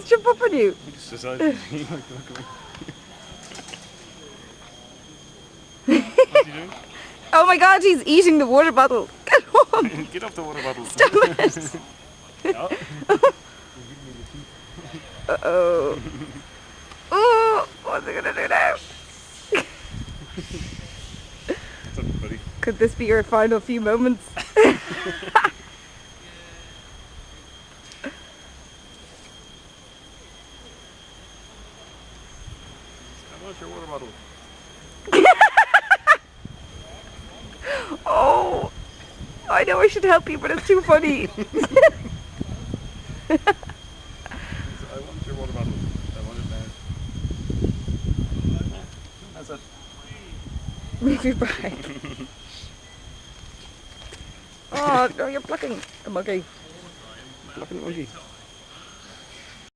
just jump up on you? He just decided. Look at me. What's he doing? Oh my god, he's eating the water bottle. Get on. Get off the water bottle. Stop it. Oh. Uh-oh. Oh, what's he gonna do now? What's up, buddy? Could this be your final few moments? I want your water bottle. Oh, I know I should help you, but it's too funny. I want your water bottle. I want it now. That's it. Move your back. Oh, no, you're blocking a monkey. Blocking the monkey.